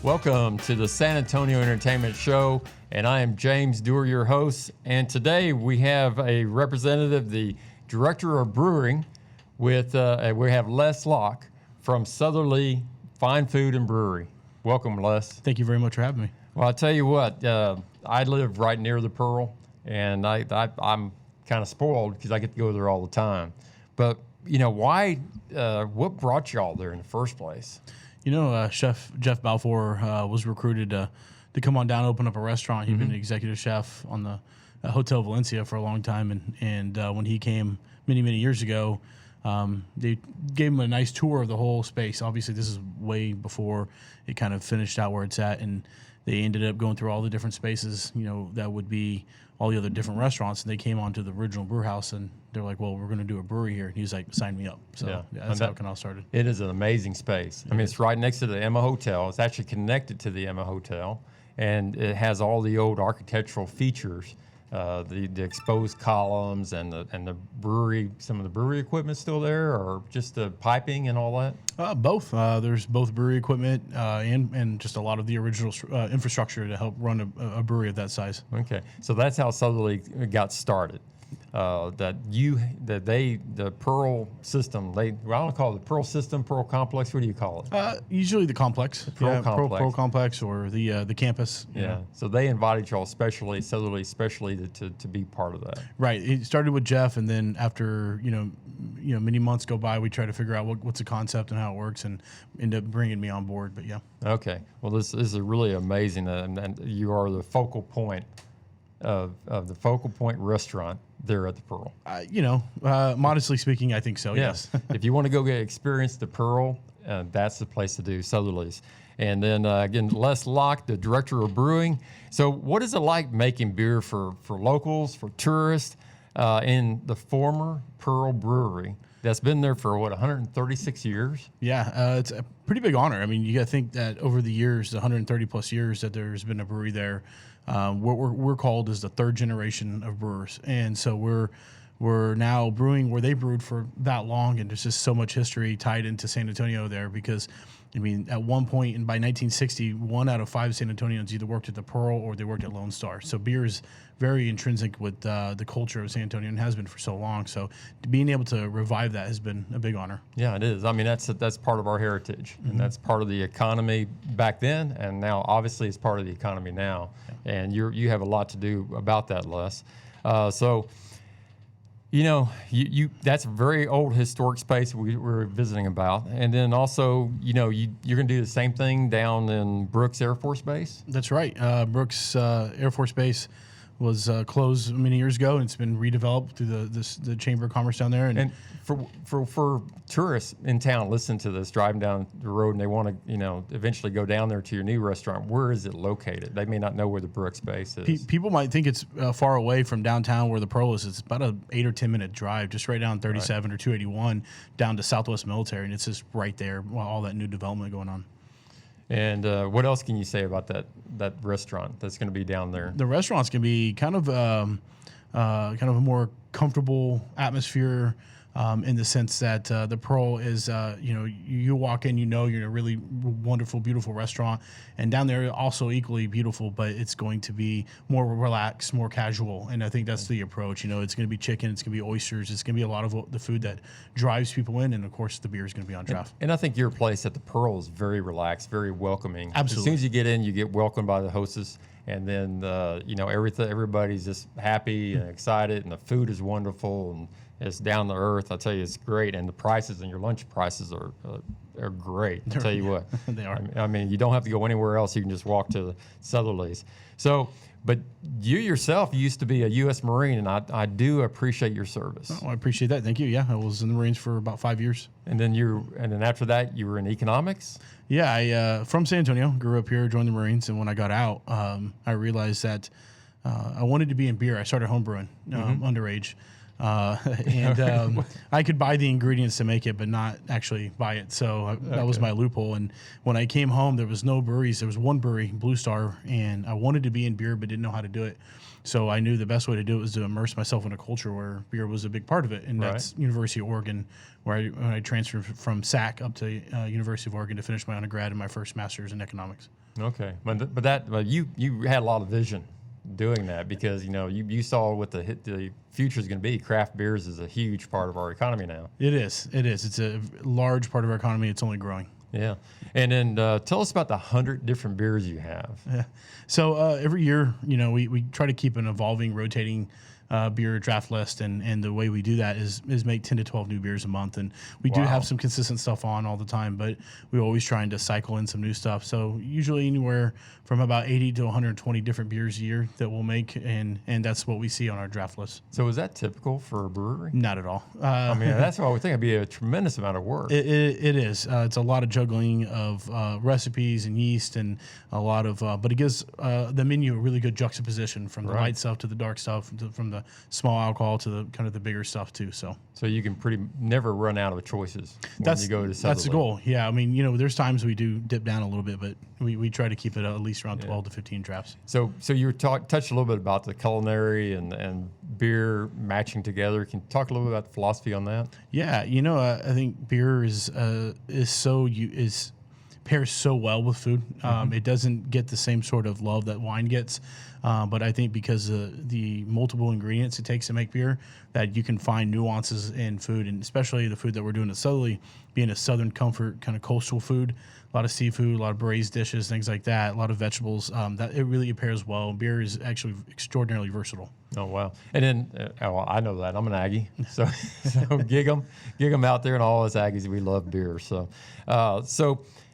Welcome to the San Antonio Entertainment Show, and I am James Dewar, your host. And today we have a representative, the Director of Brewing, with we have Les Locke from Southerleigh Fine Food and Brewery. Welcome, Les. Thank you very much for having me. Well, I tell you what, I live right near the Pearl, and I'm kind of spoiled because I get to go there all the time. But you know, why? What brought y'all there in the first place? You know, Chef Jeff Balfour was recruited to come on down and open up a restaurant. He'd been an executive chef on the Hotel Valencia for a long time, and when he came many years ago, they gave him a nice tour of the whole space. Obviously, this is way before it kind of finished out where it's at, and they ended up going through all the different spaces, you know, that would be all the other different restaurants, and they came onto the original brew house, and they're like, well, we're going to do a brewery here. And he's like, sign me up. So yeah, that's how it all started. It is an amazing space. I mean, it's right next to the Emma Hotel. It's actually connected to the Emma Hotel, and it has all the old architectural features, the exposed columns and the brewery. Some of the brewery equipment still there, or just the piping and all that? Both. There's both brewery equipment and just a lot of the original infrastructure to help run a brewery of that size. Okay, so that's how Southerleigh got started. The Pearl system. I don't call it the Pearl system, Pearl complex. What do you call it? Usually the complex. Pearl complex. Pearl complex or the campus. Yeah. So they invited y'all Southerleigh especially to be part of that. Right. It started with Jeff, and then after you know many months go by, we try to figure out what's the concept and how it works, and end up bringing me on board. But yeah. Okay. Well, this is really amazing, and you are the focal point of the Focal Point restaurant there at the Pearl. Modestly speaking, I think so. Yes. If you want to go experience the Pearl, that's the place to do, Southerleigh's. And then again, Les Locke, the Director of Brewing. So what is it like making beer for locals, for tourists, in the former Pearl Brewery that's been there for, 136 years? Yeah, it's a pretty big honor. I mean, you got to think that over the years, the 130 plus years that there's been a brewery there, what we're called is the third generation of brewers. And so we're now brewing where they brewed for that long, and there's just so much history tied into San Antonio there because, I mean, at one point, and by 1960, 1 out of 5 San Antonians either worked at the Pearl or they worked at Lone Star. So beer is very intrinsic with the culture of San Antonio and has been for so long. So being able to revive that has been a big honor. Yeah, it is. I mean, that's part of our heritage, and that's part of the economy back then, and now obviously it's part of the economy now. Yeah. And you have a lot to do about that, Les. So. You know, that's a very old historic space we're visiting about. And then also, you know, you're going to do the same thing down in Brooks Air Force Base? That's right. Brooks Air Force Base was closed many years ago, and it's been redeveloped through the Chamber of Commerce down there. And for tourists in town, listen to this, driving down the road, and they want to, eventually go down there to your new restaurant. Where is it located? They may not know where the Brooks Base is. People might think it's far away from downtown where the Pearl is. It's about an 8 or 10 minute drive, just right down 37 or 281 down to Southwest Military, and it's just right there, all that new development going on. And what else can you say about that restaurant that's going to be down there? The restaurant's going to be kind of a more comfortable atmosphere in the sense that the Pearl is, you walk in, you're in a really wonderful, beautiful restaurant. And down there also equally beautiful, but it's going to be more relaxed, more casual. And I think that's the approach. It's going to be chicken, it's going to be oysters, it's going to be a lot of the food that drives people in. And of course, the beer is going to be on draft. And I think your place at the Pearl is very relaxed, very welcoming. Absolutely. As soon as you get in, you get welcomed by the hostess. And then, everybody's just happy and excited, and the food is wonderful, and it's down to earth. I tell you, it's great, and the prices and your lunch prices are great. I tell you what, they are. I mean, you don't have to go anywhere else. You can just walk to the Southerleigh's. So, but you yourself used to be a U.S. Marine, and I do appreciate your service. Oh, I appreciate that. Thank you. Yeah, I was in the Marines for about 5 years. And then after that, you were in economics? Yeah, I from San Antonio, grew up here, joined the Marines, and when I got out, I realized that I wanted to be in beer. I started homebrewing underage. I could buy the ingredients to make it, but not actually buy it. So that was my loophole. And when I came home, there was no breweries. There was one brewery, Blue Star, and I wanted to be in beer, but didn't know how to do it. So I knew the best way to do it was to immerse myself in a culture where beer was a big part of it. And that's University of Oregon, where I transferred from SAC up to University of Oregon to finish my undergrad and my first master's in economics. Okay, but you had a lot of vision doing that, because you saw what the future is going to be. Craft beers is a huge part of our economy now. It is. It is. It's a large part of our economy. It's only growing. Yeah, and then tell us about the 100 different beers you have. Yeah. So every year, we try to keep an evolving, rotating beer draft list, and the way we do that is make 10 to 12 new beers a month, and we do have some consistent stuff on all the time, but we're always trying to cycle in some new stuff. So usually anywhere from about 80 to 120 different beers a year that we'll make, and that's what we see on our draft list. So is that typical for a brewery? Not at all. I mean, that's what I would think. It'd be a tremendous amount of work. It is. It's a lot of juggling of recipes and yeast, and a lot of, but it gives the menu a really good juxtaposition from the light stuff to the dark stuff, from the small alcohol to the kind of the bigger stuff too. So you can never run out of choices when you go to Southerleigh. That's the goal. Yeah, I mean, there's times we do dip down a little bit, but we try to keep it at least around 12 to 15 drafts. So you touched a little bit about the culinary and beer matching together. Can you talk a little bit about the philosophy on that? Yeah, I think beer pairs so well with food. It doesn't get the same sort of love that wine gets, but I think because of the multiple ingredients it takes to make beer, that you can find nuances in food, and especially the food that we're doing at Southerleigh, being a Southern comfort kind of coastal food, a lot of seafood, a lot of braised dishes, things like that, a lot of vegetables. That it really pairs well. Beer is actually extraordinarily versatile. Oh wow! And then I know that I'm an Aggie, so gig 'em out there, and all us Aggies, we love beer. So.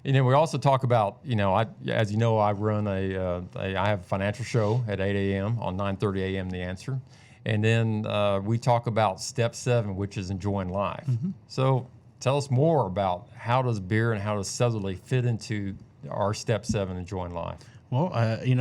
And then we also talk about, as you know, I run I have a financial show at 8 a.m. on 9:30 a.m. The Answer, and then we talk about step 7, which is enjoying life. So tell us more about how does beer and how does Southerleigh fit into our step 7, enjoying life. Well,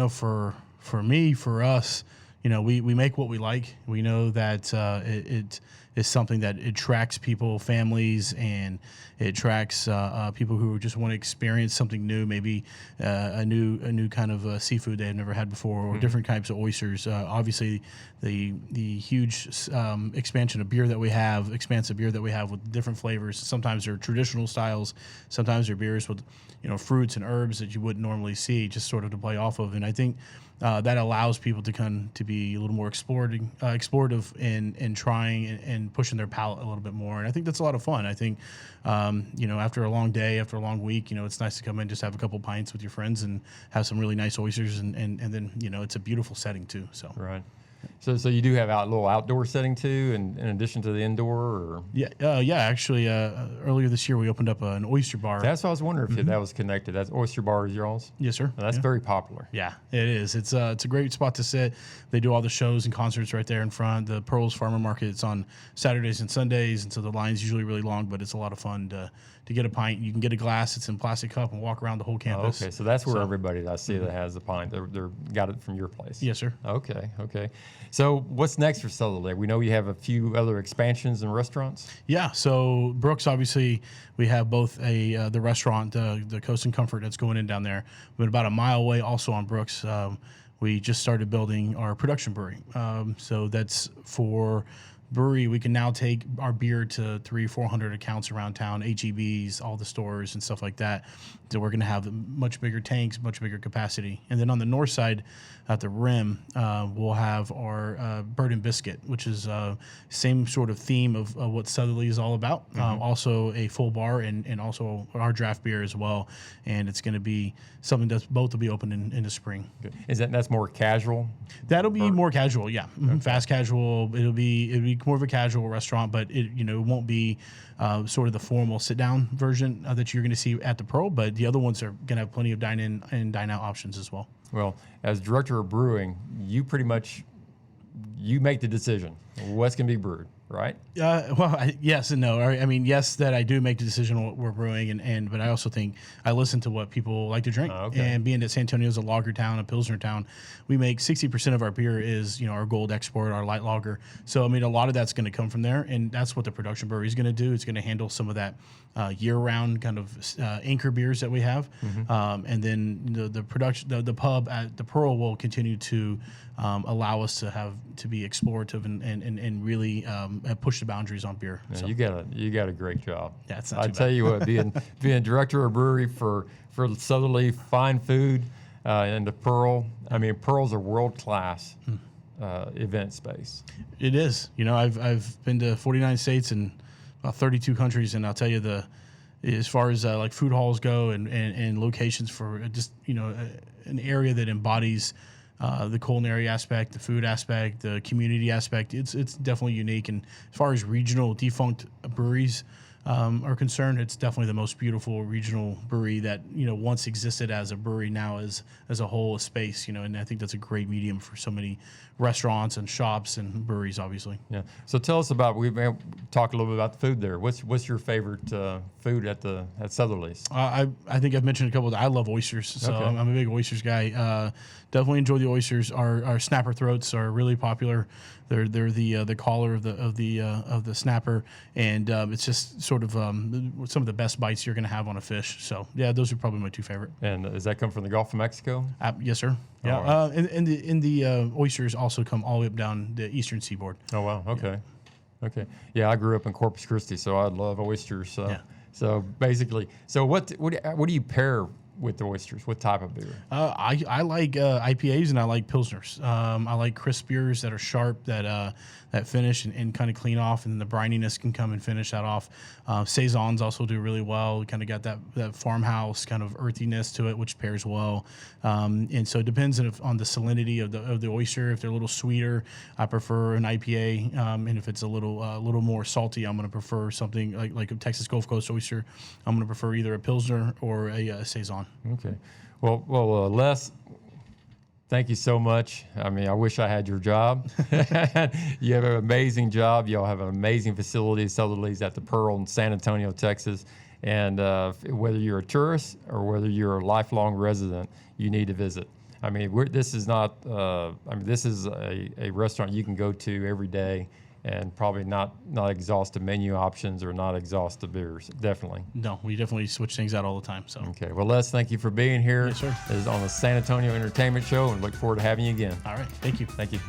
for me, for us, we make what we like. We know that it is something that attracts people, families, and it attracts people who just want to experience something new, maybe a new kind of seafood they've never had before, or different types of oysters. Obviously, the huge expansive beer that we have with different flavors. Sometimes they're traditional styles, sometimes they're beers with fruits and herbs that you wouldn't normally see, just sort of to play off of. And I think that allows people to be a little more explorative in trying and pushing their palate a little bit more. And I think that's a lot of fun. I think, after a long day, after a long week, it's nice to come in, just have a couple pints with your friends and have some really nice oysters. And then, it's a beautiful setting too. So. Right. So you do have a little outdoor setting too, in addition to the indoor, or? Yeah. Actually, earlier this year we opened up an oyster bar. That's what I was wondering if that was connected. That's oyster bar is yours? Yes, sir. That's very popular. Yeah, it is. It's a great spot to sit. They do all the shows and concerts right there in front. The Pearls Farmer Market, it's on Saturdays and Sundays, and so the line's usually really long, but it's a lot of fun to get a pint. You can get a glass. It's in plastic cup and walk around the whole campus. Okay, so that's where everybody that I see that has the pint, they're got it from your place. Yes, sir. Okay. So what's next for Southerleigh? We know you have a few other expansions and restaurants. Yeah. So Brooks, obviously, we have both the restaurant, the Coast and Comfort, that's going in down there. But about a mile away, also on Brooks, we just started building our production brewery. So that's for brewery. We can now take our beer to 300-400 accounts around town, HEBs, all the stores and stuff like that. So we're going to have much bigger tanks, much bigger capacity. And then on the north side, at the rim, we'll have our Bird and Biscuit, which is same sort of theme of what Southerleigh is all about. Also a full bar and also our draft beer as well. And it's going to be something that's both will be open in the spring. Good. That's more casual? That'll be more casual, yeah. Okay. Fast casual. It'll be more of a casual restaurant, but it won't be sort of the formal sit down version that you're going to see at the Pearl. But the other ones are going to have plenty of dine in and dine out options as well. Well, as director of brewing, you pretty much make the decision what's going to be brewed, right? Yes and no. I mean, yes, that I do make the decision on what we're brewing, but I also think I listen to what people like to drink. Okay. And being that San Antonio is a lager town, a Pilsner town, we make 60% of our beer is our gold export, our light lager. So I mean, a lot of that's going to come from there, and that's what the production brewery is going to do. It's going to handle some of that year-round kind of anchor beers that we have, and then the production, the pub at the Pearl will continue to allow us to be explorative and really have pushed the boundaries on beer. Yeah, So you got a great job. yeah, it's not I too tell bad. you what, being director of a brewery for Southerleigh, fine food, and the Pearl. I mean, Pearl's a world class event space. It is. You know, I've been to 49 states and about 32 countries, and I'll tell you as far as like food halls go and locations for just an area that embodies the culinary aspect, the food aspect, the community aspect. It's definitely unique. And as far as regional defunct breweries are concerned, it's definitely the most beautiful regional brewery that once existed as a brewery, now as a whole a space. And I think that's a great medium for so many restaurants and shops and breweries, obviously. Yeah. So tell us about. We talk a little bit about the food there. What's your favorite food at Southerleigh's? I think I've mentioned a couple. I love oysters, so Okay. I'm a big oysters guy. Definitely enjoy the oysters. Our snapper throats are really popular. They're the collar of the snapper, and it's just sort of some of the best bites you're going to have on a fish. So yeah, those are probably my two favorite. And does that come from the Gulf of Mexico? Yes, sir. Yeah, All right. and the oysters also come all the way up down the eastern seaboard. Oh wow. Okay. Okay. Yeah, I grew up in Corpus Christi, so I love oysters. So, Yeah. so basically, what do you pair with the oysters? What type of beer? I like IPAs and I like pilsners. I like crisp beers that are sharp, that finish and kind of clean off, and the brininess can come and finish that off. Saisons also do really well. Kind of got that farmhouse kind of earthiness to it, which pairs well. And so it depends on the salinity of the oyster. If they're a little sweeter, I prefer an IPA, and if it's a little more salty, I'm going to prefer something like a Texas Gulf Coast oyster. I'm going to prefer either a pilsner or a saison. Okay. Well, Les, thank you so much. I mean, I wish I had your job. You have an amazing job. Y'all have an amazing facility, Southerleigh's at the Pearl in San Antonio, Texas. And whether you're a tourist or whether you're a lifelong resident, you need to visit. I mean, this is not. This is a restaurant you can go to every day and probably not exhaust the menu options or not exhaust the beers. Definitely. No, we definitely switch things out all the time. So Okay. Well, Les, thank you for being here. Yes, sir. This is on the San Antonio Entertainment Show, and look forward to having you again. all right, thank you. Thank you.